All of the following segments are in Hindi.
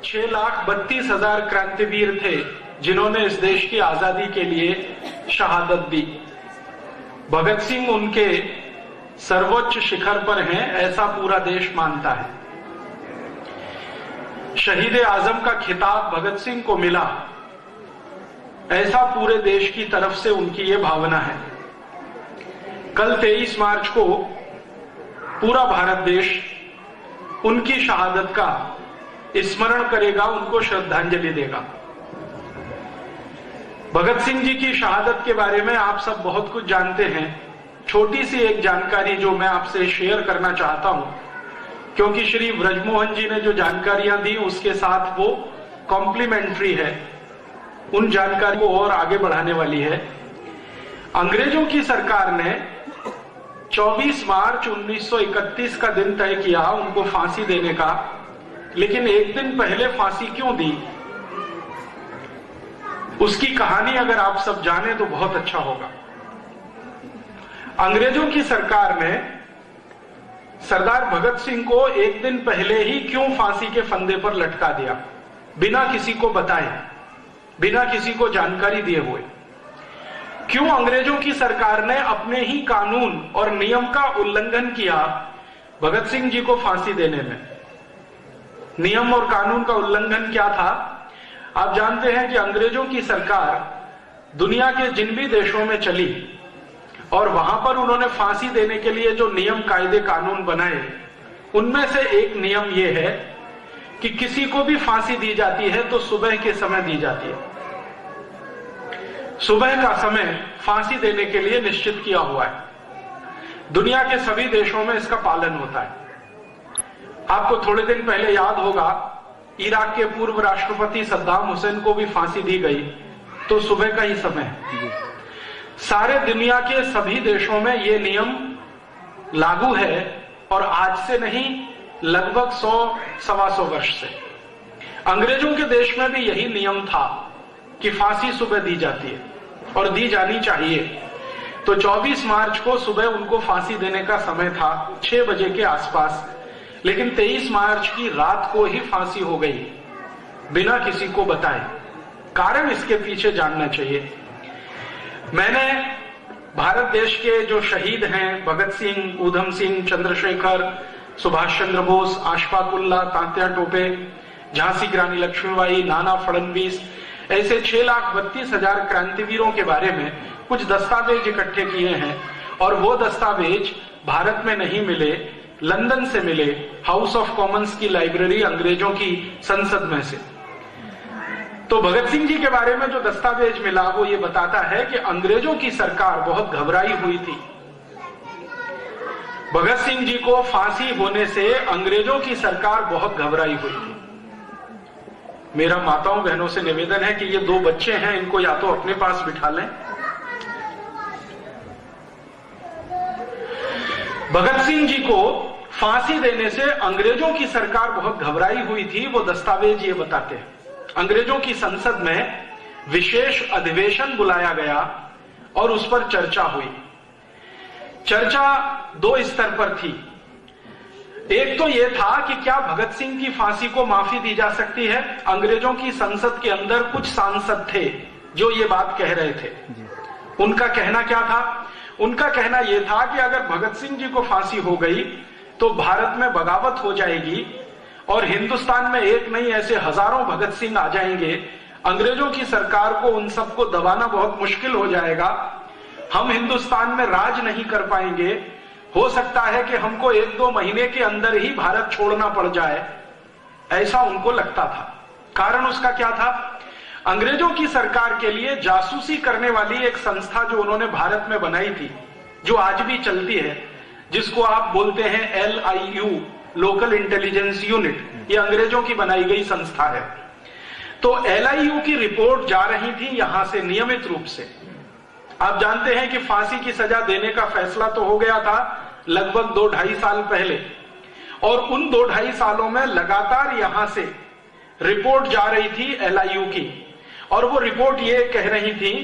6,32,000 क्रांतिवीर थे जिन्होंने इस देश की आजादी के लिए शहादत दी। भगत सिंह उनके सर्वोच्च शिखर पर हैं, ऐसा पूरा देश मानता है। शहीद आजम का खिताब भगत सिंह को मिला, ऐसा पूरे देश की तरफ से उनकी ये भावना है। कल 23 मार्च को पूरा भारत देश उनकी शहादत का स्मरण करेगा, उनको श्रद्धांजलि देगा। भगत सिंह जी की शहादत के बारे में आप सब बहुत कुछ जानते हैं। छोटी सी एक जानकारी जो मैं आपसे शेयर करना चाहता हूं, क्योंकि श्री ब्रजमोहन जी ने जो जानकारियां दी उसके साथ वो कॉम्प्लीमेंट्री है, उन जानकारी को और आगे बढ़ाने वाली है। अंग्रेजों की सरकार ने 24 मार्च 1931 का दिन तय किया उनको फांसी देने का, लेकिन एक दिन पहले फांसी क्यों दी, उसकी कहानी अगर आप सब जाने तो बहुत अच्छा होगा। अंग्रेजों की सरकार ने सरदार भगत सिंह को एक दिन पहले ही क्यों फांसी के फंदे पर लटका दिया, बिना किसी को बताए, बिना किसी को जानकारी दिए हुए? क्यों अंग्रेजों की सरकार ने अपने ही कानून और नियम का उल्लंघन किया भगत सिंह जी को फांसी देने में? नियम और कानून का उल्लंघन क्या था? आप जानते हैं कि अंग्रेजों की सरकार दुनिया के जिन भी देशों में चली और वहां पर उन्होंने फांसी देने के लिए जो नियम कायदे कानून बनाए, उनमें से एक नियम यह है कि किसी को भी फांसी दी जाती है तो सुबह के समय दी जाती है। सुबह का समय फांसी देने के लिए निश्चित किया हुआ है। दुनिया के सभी देशों में इसका पालन होता है। आपको थोड़े दिन पहले याद होगा, इराक के पूर्व राष्ट्रपति सद्दाम हुसैन को भी फांसी दी गई, तो सुबह का ही समय है। सारे दुनिया के सभी देशों में यह नियम लागू है, और आज से नहीं, लगभग 100-125 वर्ष से। अंग्रेजों के देश में भी यही नियम था कि फांसी सुबह दी जाती है और दी जानी चाहिए। तो 24 मार्च को सुबह उनको फांसी देने का समय था, 6 बजे के आसपास, लेकिन 23 मार्च की रात को ही फांसी हो गई, बिना किसी को बताए। कारण इसके पीछे जानना चाहिए। मैंने भारत देश के जो शहीद हैं, भगत सिंह, ऊधम सिंह, चंद्रशेखर, सुभाष चंद्र बोस, अशफाक उल्लाह, तात्या टोपे, झांसी की रानी लक्ष्मीबाई, नाना फडणवीस, ऐसे 6,32,000 क्रांतिवीरों के बारे में कुछ दस्तावेज इकट्ठे किए हैं, और वो दस्तावेज भारत में नहीं मिले, लंदन से मिले, हाउस ऑफ कॉमन्स की लाइब्रेरी, अंग्रेजों की संसद में से। तो भगत सिंह जी के बारे में जो दस्तावेज मिला वो ये बताता है कि अंग्रेजों की सरकार बहुत घबराई हुई थी। भगत सिंह जी को फांसी होने से अंग्रेजों की सरकार बहुत घबराई हुई थी। मेरा माताओं बहनों से निवेदन है कि ये 2 बच्चे हैं, इनको या तो अपने पास बिठा लें। भगत सिंह जी को फांसी देने से अंग्रेजों की सरकार बहुत घबराई हुई थी, वो दस्तावेज ये बताते हैं। अंग्रेजों की संसद में विशेष अधिवेशन बुलाया गया और उस पर चर्चा हुई। चर्चा 2 स्तर पर थी। एक तो यह था कि क्या भगत सिंह की फांसी को माफी दी जा सकती है। अंग्रेजों की संसद के अंदर कुछ सांसद थे जो ये बात कह रहे थे। उनका कहना क्या था? उनका कहना यह था कि अगर भगत सिंह जी को फांसी हो गई तो भारत में बगावत हो जाएगी और हिंदुस्तान में एक नहीं, ऐसे हजारों भगत सिंह आ जाएंगे। अंग्रेजों की सरकार को उन सबको दबाना बहुत मुश्किल हो जाएगा। हम हिंदुस्तान में राज नहीं कर पाएंगे। हो सकता है कि हमको 1-2 महीने के अंदर ही भारत छोड़ना पड़ जाए, ऐसा उनको लगता था। कारण उसका क्या था? अंग्रेजों की सरकार के लिए जासूसी करने वाली एक संस्था जो उन्होंने भारत में बनाई थी, जो आज भी चलती है, जिसको आप बोलते हैं LIU, लोकल इंटेलिजेंस यूनिट, ये अंग्रेजों की बनाई गई संस्था है। तो LIU की रिपोर्ट जा रही थी यहां से नियमित रूप से। आप जानते हैं कि फांसी की सजा देने का फैसला तो हो गया था लगभग 2-2.5 साल पहले, और उन 2-2.5 सालों में लगातार यहां से रिपोर्ट जा रही थी LIU की, और वो रिपोर्ट ये कह रही थी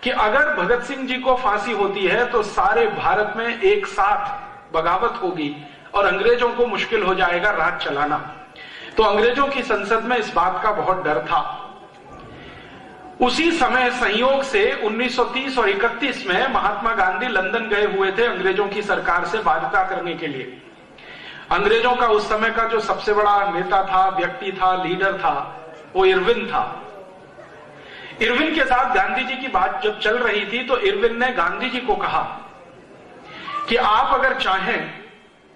कि अगर भगत सिंह जी को फांसी होती है तो सारे भारत में एक साथ बगावत होगी और अंग्रेजों को मुश्किल हो जाएगा राज चलाना। तो अंग्रेजों की संसद में इस बात का बहुत डर था। उसी समय संयोग से 1930 और 31 में महात्मा गांधी लंदन गए हुए थे अंग्रेजों की सरकार से वार्ता करने के लिए। अंग्रेजों का उस समय का जो सबसे बड़ा नेता था, व्यक्ति था, लीडर था, वो इरविन था। इरविन के साथ गांधी जी की बात जब चल रही थी तो इरविन ने गांधी जी को कहा कि आप अगर चाहें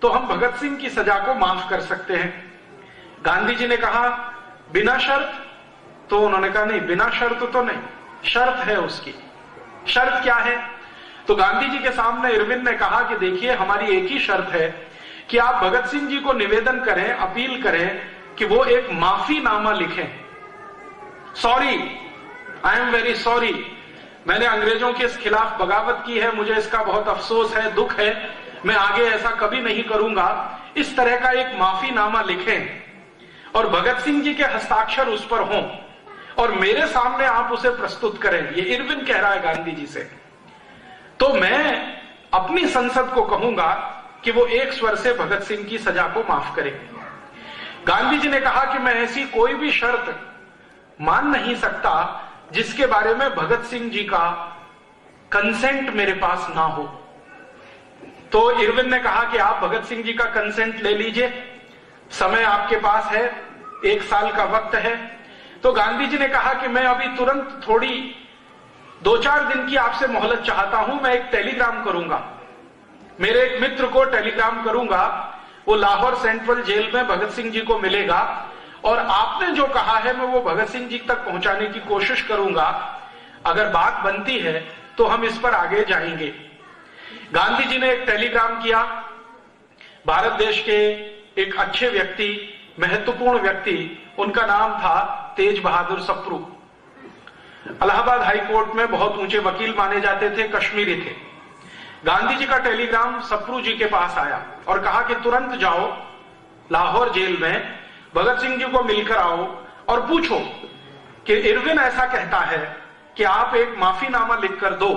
तो हम भगत सिंह की सजा को माफ कर सकते हैं। गांधी जी ने कहा बिना शर्त? तो उन्होंने कहा नहीं, बिना शर्त तो नहीं, शर्त है उसकी। शर्त क्या है? तो गांधी जी के सामने इरविन ने कहा कि देखिए, हमारी एक ही शर्त है कि आप भगत सिंह जी को निवेदन करें, अपील करें कि वो एक माफीनामा लिखें। Sorry, I am very sorry, मैंने अंग्रेजों के खिलाफ बगावत की है, मुझे इसका बहुत अफसोस है, दुख है, मैं आगे ऐसा कभी नहीं करूंगा। इस तरह का एक माफीनामा लिखें और भगत सिंह जी के हस्ताक्षर उस पर हों और मेरे सामने आप उसे प्रस्तुत करें। ये इरविन कह रहा है गांधी जी से। तो मैं अपनी संसद को कहूंगा कि वो एक स्वर से भगत सिंह की सजा को माफ करे। गांधी जी ने कहा कि मैं ऐसी कोई भी शर्त मान नहीं सकता जिसके बारे में भगत सिंह जी का कंसेंट मेरे पास ना हो। तो इरविन ने कहा कि आप भगत सिंह जी का कंसेंट ले लीजिए, समय आपके पास है, 1 साल का वक्त है। तो गांधी जी ने कहा कि मैं अभी तुरंत थोड़ी 2-4 दिन की आपसे मोहलत चाहता हूं, मैं एक टेलीग्राम करूंगा, मेरे एक मित्र को टेलीग्राम करूंगा, वो लाहौर सेंट्रल जेल में भगत सिंह जी को मिलेगा और आपने जो कहा है मैं वो भगत सिंह जी तक पहुंचाने की कोशिश करूंगा। अगर बात बनती है तो हम इस पर आगे जाएंगे। गांधी जी ने एक टेलीग्राम किया। भारत देश के एक अच्छे व्यक्ति, महत्वपूर्ण व्यक्ति, उनका नाम था तेज बहादुर सप्रू। इलाहाबाद हाई कोर्ट में बहुत ऊंचे वकील माने जाते थे, कश्मीरी थे। गांधी जी का टेलीग्राम सप्रू जी के पास आया और कहा कि तुरंत जाओ लाहौर जेल में, भगत सिंह जी को मिलकर आओ और पूछो कि इरविन ऐसा कहता है कि आप एक माफीनामा लिखकर दो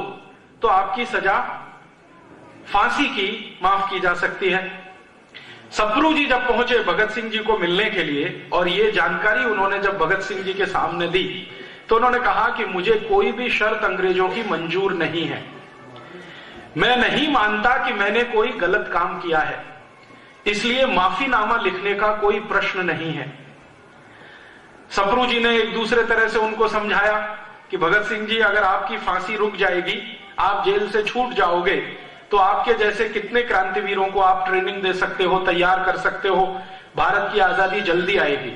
तो आपकी सजा फांसी की माफ की जा सकती है। सप्रू जी जब पहुंचे भगत सिंह जी को मिलने के लिए और ये जानकारी उन्होंने जब भगत सिंह जी के सामने दी तो उन्होंने कहा कि मुझे कोई भी शर्त अंग्रेजों की मंजूर नहीं है, मैं नहीं मानता कि मैंने कोई गलत काम किया है, इसलिए माफीनामा लिखने का कोई प्रश्न नहीं है। सप्रू जी ने एक दूसरे तरह से उनको समझाया कि भगत सिंह जी, अगर आपकी फांसी रुक जाएगी, आप जेल से छूट जाओगे, तो आपके जैसे कितने क्रांतिवीरों को आप ट्रेनिंग दे सकते हो, तैयार कर सकते हो, भारत की आजादी जल्दी आएगी।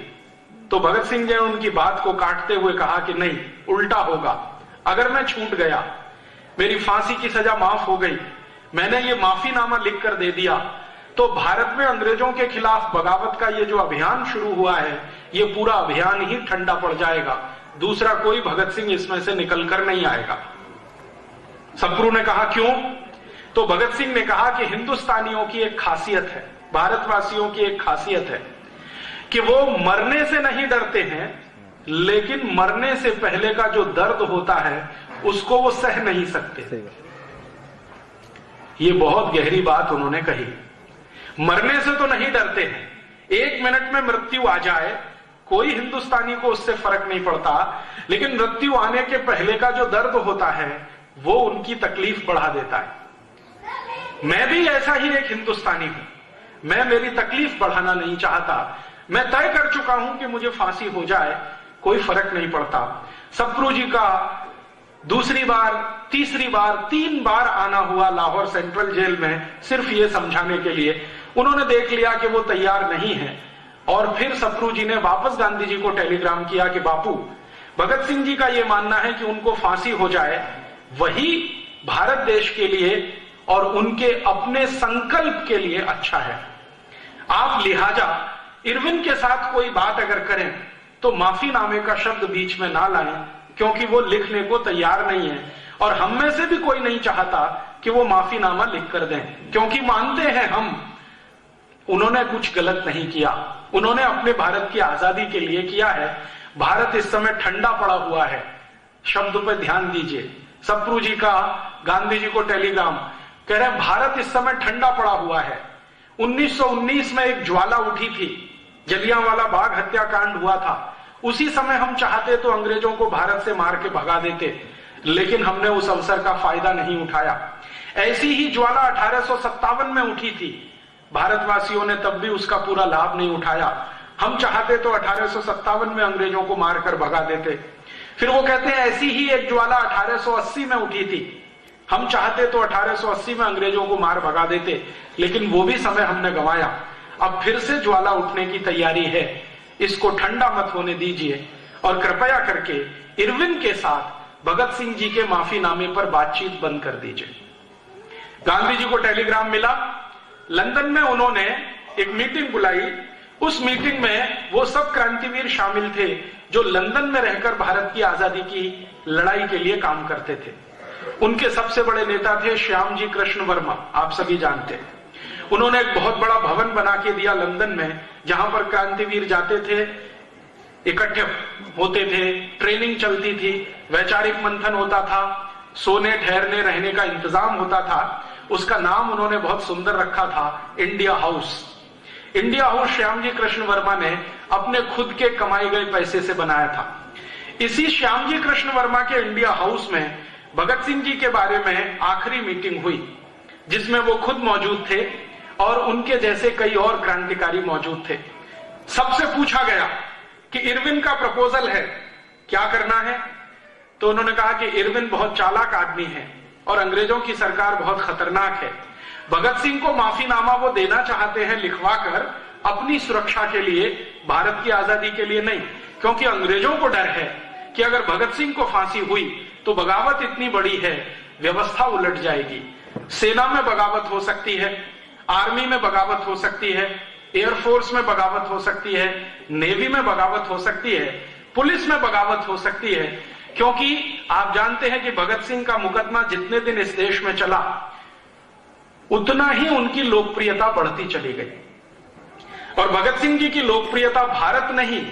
तो भगत सिंह जी ने उनकी बात को काटते हुए कहा कि नहीं, उल्टा होगा। अगर मैं छूट गया, मेरी फांसी की सजा माफ हो गई, मैंने ये माफीनामा लिखकर दे दिया, तो भारत में अंग्रेजों के खिलाफ बगावत का ये जो अभियान शुरू हुआ है, ये पूरा अभियान ही ठंडा पड़ जाएगा, दूसरा कोई भगत सिंह इसमें से निकलकर नहीं आएगा। सप्रू ने कहा क्यों? तो भगत सिंह ने कहा कि हिंदुस्तानियों की एक खासियत है, भारतवासियों की एक खासियत है कि वो मरने से नहीं डरते हैं, लेकिन मरने से पहले का जो दर्द होता है उसको वो सह नहीं सकते। ये बहुत गहरी बात उन्होंने कही। मरने से तो नहीं डरते हैं, 1 मिनट में मृत्यु आ जाए कोई हिंदुस्तानी को उससे फर्क नहीं पड़ता, लेकिन मृत्यु आने के पहले का जो दर्द होता है वो उनकी तकलीफ बढ़ा देता है। मैं भी ऐसा ही एक हिंदुस्तानी हूं, मैं मेरी तकलीफ बढ़ाना नहीं चाहता, मैं तय कर चुका हूं कि मुझे फांसी हो जाए, कोई फर्क नहीं पड़ता। सप्रू जी का दूसरी बार, तीसरी बार, 3 बार आना हुआ लाहौर सेंट्रल जेल में सिर्फ ये समझाने के लिए। उन्होंने देख लिया कि वो तैयार नहीं है और फिर सप्रू जी ने वापस गांधी जी को टेलीग्राम किया कि बापू, भगत सिंह जी का ये मानना है कि उनको फांसी हो जाए, वही भारत देश के लिए और उनके अपने संकल्प के लिए अच्छा है। आप लिहाजा इरविन के साथ कोई बात अगर करें तो माफीनामे का शब्द बीच में ना लाएं, क्योंकि वो लिखने को तैयार नहीं है और हम में से भी कोई नहीं चाहता कि वो माफीनामा लिख कर दें, क्योंकि मानते हैं हम उन्होंने कुछ गलत नहीं किया, उन्होंने अपने भारत की आजादी के लिए किया है। भारत इस समय ठंडा पड़ा हुआ है, शब्द पर ध्यान दीजिए। सप्रू जी का गांधी जी को टेलीग्राम कह रहे भारत इस समय ठंडा पड़ा हुआ है। 1919 में एक ज्वाला उठी थी जलियांवाला बाग हत्याकांड हुआ था, उसी समय हम चाहते तो अंग्रेजों को भारत से मार के भगा देते, लेकिन हमने उस अवसर का फायदा नहीं उठाया। ऐसी ही ज्वाला 1857 में उठी थी, भारतवासियों ने तब भी उसका पूरा लाभ नहीं उठाया। हम चाहते तो 1857 में अंग्रेजों को मारकर भगा देते। फिर वो कहते हैं ऐसी ही एक ज्वाला 1880 में उठी थी, हम चाहते तो 1880 में अंग्रेजों को मार भगा देते, लेकिन वो भी समय हमने गंवाया। अब फिर से ज्वाला उठने की तैयारी है, इसको ठंडा मत होने दीजिए और कृपया करके इरविन के साथ भगत सिंह जी के माफीनामे पर बातचीत बंद कर दीजिए। गांधी जी को टेलीग्राम मिला, लंदन में उन्होंने एक मीटिंग बुलाई। उस मीटिंग में वो सब क्रांतिवीर शामिल थे जो लंदन में रहकर भारत की आजादी की लड़ाई के लिए काम करते थे। उनके सबसे बड़े नेता थे श्यामजी कृष्ण वर्मा, आप सभी जानते हैं। उन्होंने एक बहुत बड़ा भवन बना के दिया लंदन में, जहां पर क्रांतिवीर जाते थे, इकट्ठे होते थे, ट्रेनिंग चलती थी, वैचारिक मंथन होता था, सोने ठहरने रहने का इंतजाम होता था। उसका नाम उन्होंने बहुत सुंदर रखा था, India house. India house Shyamji Krishna Verma ने अपने खुद के कमाए गए पैसे से बनाया था। इसी श्यामजी कृष्ण वर्मा के इंडिया हाउस में भगत सिंह जी के बारे में आखिरी मीटिंग हुई, जिसमें वो खुद मौजूद थे और उनके जैसे कई और क्रांतिकारी मौजूद थे। सबसे पूछा गया कि इरविन का प्रपोजल है, क्या करना है? तो उन्होंने कहा कि इरविन बहुत चालाक आदमी है और अंग्रेजों की सरकार बहुत खतरनाक है। भगत सिंह को माफीनामा वो देना चाहते हैं लिखवाकर, अपनी सुरक्षा के लिए, भारत की आजादी के लिए नहीं, क्योंकि अंग्रेजों को डर है कि अगर भगत सिंह को फांसी हुई तो बगावत इतनी बड़ी है, व्यवस्था उलट जाएगी। सेना में बगावत हो सकती है, आर्मी में बगावत हो सकती है, एयरफोर्स में बगावत हो सकती है, नेवी में बगावत हो सकती है, पुलिस में बगावत हो सकती है, क्योंकि आप जानते हैं कि भगत सिंह का मुकदमा जितने दिन इस देश में चला, उतना ही उनकी लोकप्रियता बढ़ती चली गई। और भगत सिंह जी की लोकप्रियता भारत नहीं,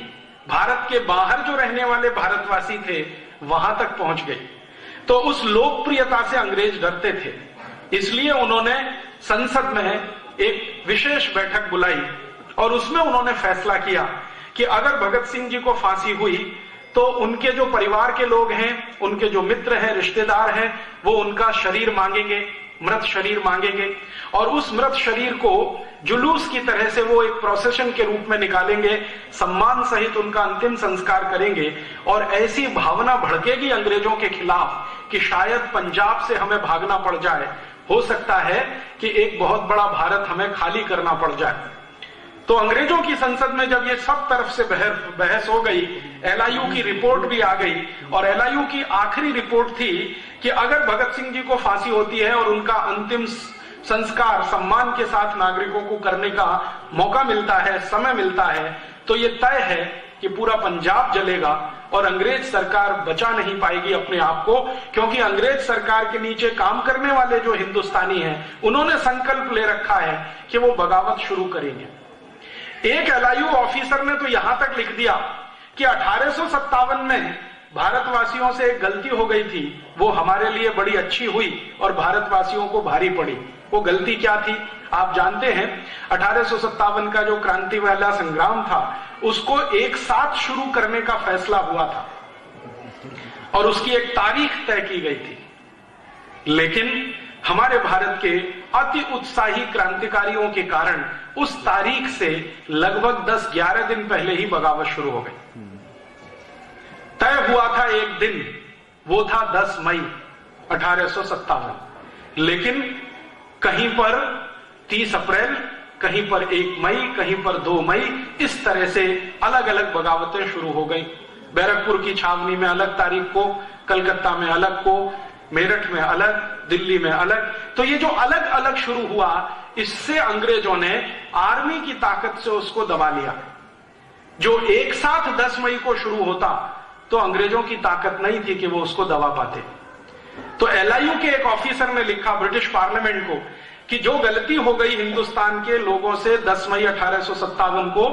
भारत के बाहर जो रहने वाले भारतवासी थे वहां तक पहुंच गई। तो उस लोकप्रियता से अंग्रेज डरते थे, इसलिए उन्होंने संसद में एक विशेष बैठक बुलाई और उसमें उन्होंने फैसला किया कि अगर भगत सिंह जी को फांसी हुई तो उनके जो परिवार के लोग हैं, उनके जो मित्र हैं, रिश्तेदार हैं, वो उनका शरीर मांगेंगे, मृत शरीर मांगेंगे और उस मृत शरीर को जुलूस की तरह से वो एक प्रोसेशन के रूप में निकालेंगे, सम्मान सहित उनका अंतिम संस्कार करेंगे। और ऐसी भावना भड़केगी अंग्रेजों के खिलाफ कि शायद पंजाब से हमें भागना पड़ जाए, हो सकता है कि एक बहुत बड़ा भारत हमें खाली करना पड़ जाए। तो अंग्रेजों की संसद में जब ये सब तरफ से बहस हो गई, एलआईयू की रिपोर्ट भी आ गई और एलआईयू की आखिरी रिपोर्ट थी कि अगर भगत सिंह जी को फांसी होती है और उनका अंतिम संस्कार सम्मान के साथ नागरिकों को करने का मौका मिलता है, समय मिलता है, तो ये तय है कि पूरा पंजाब जलेगा और अंग्रेज सरकार बचा नहीं पाएगी अपने आप को, क्योंकि अंग्रेज सरकार के नीचे काम करने वाले जो हिंदुस्तानी हैं, उन्होंने संकल्प ले रखा है कि वो बगावत शुरू करेंगे। एक एलआईयू ऑफिसर ने तो यहां तक लिख दिया कि 1857 में भारतवासियों से एक गलती हो गई थी, वो हमारे लिए बड़ी अच्छी हुई और भारतवासियों को भारी पड़ी। वो गलती क्या थी आप जानते हैं? 1857 का जो क्रांति वाला संग्राम था, उसको एक साथ शुरू करने का फैसला हुआ था और उसकी एक तारीख तय की गई थी, लेकिन हमारे भारत के अति उत्साही क्रांतिकारियों के कारण उस तारीख से लगभग 10-11 दिन पहले ही बगावत शुरू हो गई। तय हुआ था एक दिन, वो था 10 मई 1857, लेकिन कहीं पर 30 अप्रैल, कहीं पर 1 मई, कहीं पर 2 मई, इस तरह से अलग अलग बगावतें शुरू हो गई। बैरकपुर की छावनी में अलग तारीख को, कलकत्ता में अलग को, मेरठ में अलग, दिल्ली में अलग। तो ये जो अलग अलग शुरू हुआ, इससे अंग्रेजों ने आर्मी की ताकत से उसको दबा लिया। जो एक साथ 10 मई को शुरू होता तो अंग्रेजों की ताकत नहीं थी कि वो उसको दबा पाते। तो एलआईयू के एक ऑफिसर ने लिखा ब्रिटिश पार्लियामेंट को कि जो गलती हो गई हिंदुस्तान के लोगों से 10 मई 1857 को,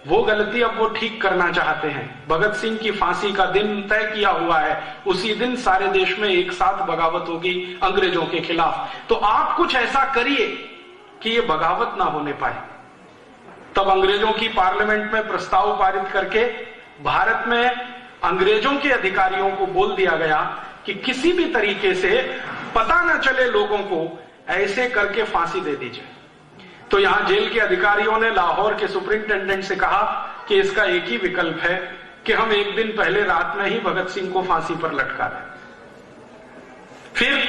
वो गलती अब वो ठीक करना चाहते हैं। भगत सिंह की फांसी का दिन तय किया हुआ है, उसी दिन सारे देश में एक साथ बगावत होगी अंग्रेजों के खिलाफ। तो आप कुछ ऐसा करिए कि ये बगावत ना होने पाए। तब अंग्रेजों की पार्लियामेंट में प्रस्ताव पारित करके भारत में अंग्रेजों के अधिकारियों को बोल दिया गया कि किसी भी तरीके से पता न चले लोगों को, ऐसे करके फांसी दे दीजिए। तो यहां जेल के अधिकारियों ने लाहौर के सुपरिंटेंडेंट से कहा कि इसका एक ही विकल्प है कि हम एक दिन पहले रात में ही भगत सिंह को फांसी पर लटका दें। फिर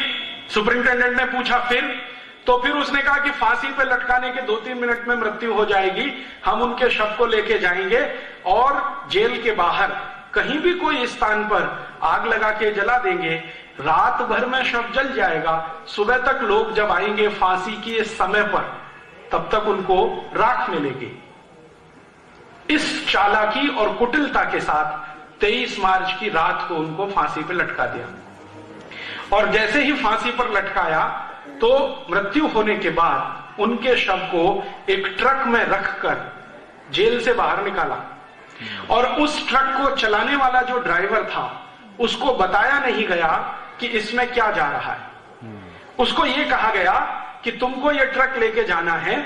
सुपरिंटेंडेंट ने पूछा फिर उसने कहा कि फांसी पर लटकाने के 2-3 मिनट में मृत्यु हो जाएगी, हम उनके शव को लेके जाएंगे और जेल के बाहर कहीं भी कोई स्थान पर आग लगा के जला देंगे, रात भर में शव जल जाएगा, सुबह तक लोग जब आएंगे फांसी के समय पर तब तक उनको राख मिलेगी। इस चालाकी और कुटिलता के साथ 23 मार्च की रात को उनको फांसी पर लटका दिया। और जैसे ही फांसी पर लटकाया तो मृत्यु होने के बाद उनके शव को एक ट्रक में रखकर जेल से बाहर निकाला और उस ट्रक को चलाने वाला जो ड्राइवर था उसको बताया नहीं गया कि इसमें क्या जा रहा है। उसको यह कहा गया कि तुमको ये ट्रक लेके जाना है,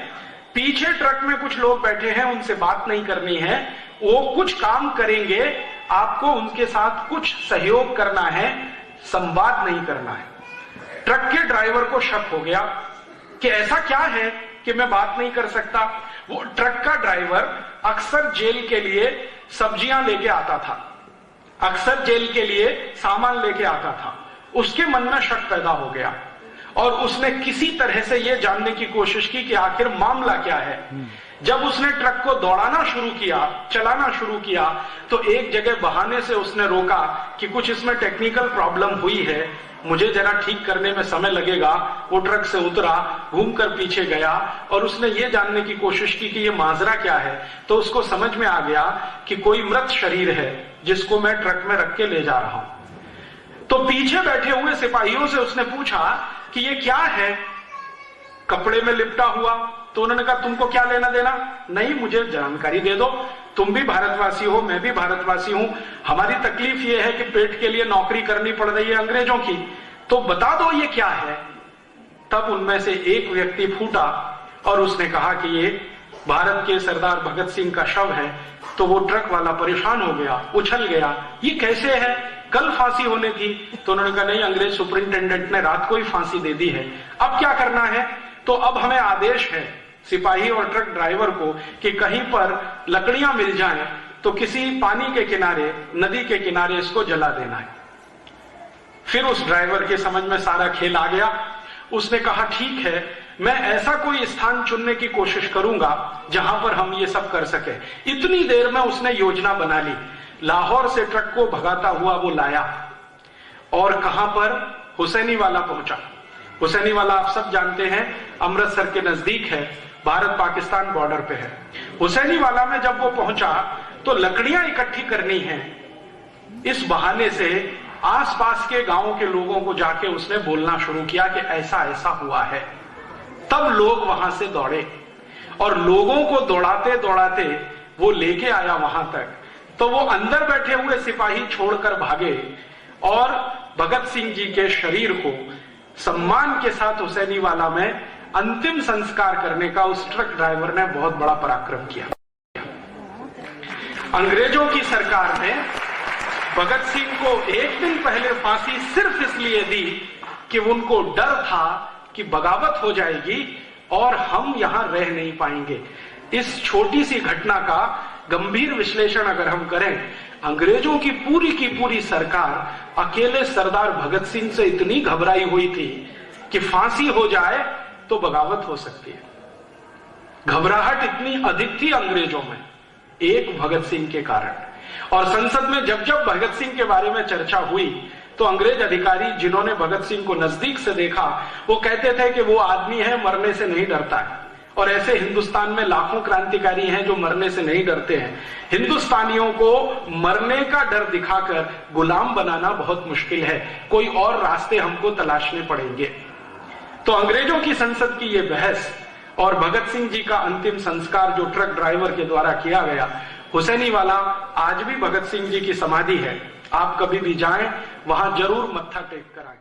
पीछे ट्रक में कुछ लोग बैठे हैं, उनसे बात नहीं करनी है, वो कुछ काम करेंगे, आपको उनके साथ कुछ सहयोग करना है, संवाद नहीं करना है। ट्रक के ड्राइवर को शक हो गया कि ऐसा क्या है कि मैं बात नहीं कर सकता। वो ट्रक का ड्राइवर अक्सर जेल के लिए सब्जियां लेके आता था, अक्सर जेल के लिए सामान लेके आता था। उसके मन में शक पैदा हो गया और उसने किसी तरह से यह जानने की कोशिश की कि आखिर मामला क्या है। जब उसने ट्रक को दौड़ाना शुरू किया, चलाना शुरू किया, तो एक जगह बहाने से उसने रोका कि कुछ इसमें टेक्निकल प्रॉब्लम हुई है, मुझे जरा ठीक करने में समय लगेगा। वो ट्रक से उतरा, घूमकर पीछे गया और उसने ये जानने की कोशिश की कि ये माजरा क्या है। तो उसको समझ में आ गया कि कोई मृत शरीर है जिसको मैं ट्रक में रख के ले जा रहा हूं। तो पीछे बैठे हुए सिपाहियों से उसने पूछा कि ये क्या है, कपड़े में लिपटा हुआ। तो उन्होंने कहा तुमको क्या लेना देना, नहीं मुझे जानकारी दे दो, तुम भी भारतवासी हो, मैं भी भारतवासी हूं, हमारी तकलीफ ये है कि पेट के लिए नौकरी करनी पड़ रही है अंग्रेजों की, तो बता दो ये क्या है। तब उनमें से एक व्यक्ति फूटा और उसने कहा कि ये भारत के सरदार भगत सिंह का शव है। तो वो ट्रक वाला परेशान हो गया, उछल गया, ये कैसे है, कल फांसी होने थी। तो उन्होंने कहा नहीं, अंग्रेज सुपरिंटेंडेंट ने रात को ही फांसी दे दी है, अब क्या करना है। तो अब हमें आदेश है सिपाही और ट्रक ड्राइवर को कि कहीं पर लकड़ियां मिल जाएं तो किसी पानी के किनारे, नदी के किनारे इसको जला देना है। फिर उस ड्राइवर के समझ में सारा खेल आ गया। उसने कहा ठीक है, मैं ऐसा कोई स्थान चुनने की कोशिश करूंगा जहां पर हम ये सब कर सके। इतनी देर में उसने योजना बना ली, लाहौर से ट्रक को भगाता हुआ वो लाया और कहां पर, हुसैनी वाला पहुंचा। हुसैनी वाला आप सब जानते हैं अमृतसर के नजदीक है, भारत पाकिस्तान बॉर्डर पे है। हुसैनी वाला में जब वो पहुंचा तो लकड़ियां इकट्ठी करनी है, इस बहाने से आसपास के गांवों के लोगों को जाके उसने बोलना शुरू किया कि ऐसा ऐसा हुआ है। तब लोग वहां से दौड़े और लोगों को दौड़ाते दौड़ाते वो लेके आया वहां तक। तो वो अंदर बैठे हुए सिपाही छोड़कर भागे और भगत सिंह जी के शरीर को सम्मान के साथ हुसैनी वाला में अंतिम संस्कार करने का उस ट्रक ड्राइवर ने बहुत बड़ा पराक्रम किया। अंग्रेजों की सरकार ने भगत सिंह को एक दिन पहले फांसी सिर्फ इसलिए दी कि उनको डर था कि बगावत हो जाएगी और हम यहां रह नहीं पाएंगे। इस छोटी सी घटना का गंभीर विश्लेषण अगर हम करें, अंग्रेजों की पूरी सरकार अकेले सरदार भगत सिंह से इतनी घबराई हुई थी कि फांसी हो जाए तो बगावत हो सकती है। घबराहट इतनी अधिक थी अंग्रेजों में एक भगत सिंह के कारण। और संसद में जब जब भगत सिंह के बारे में चर्चा हुई तो अंग्रेज अधिकारी जिन्होंने भगत सिंह को नजदीक से देखा वो कहते थे कि वो आदमी है, मरने से नहीं डरता है। और ऐसे हिंदुस्तान में लाखों क्रांतिकारी हैं जो मरने से नहीं डरते हैं। हिंदुस्तानियों को मरने का डर दिखाकर गुलाम बनाना बहुत मुश्किल है, कोई और रास्ते हमको तलाशने पड़ेंगे। तो अंग्रेजों की संसद की ये बहस और भगत सिंह जी का अंतिम संस्कार जो ट्रक ड्राइवर के द्वारा किया गया, हुसैनी वाला आज भी भगत सिंह जी की समाधि है, आप कभी भी जाएं वहां जरूर मत्था टेक कर आएं।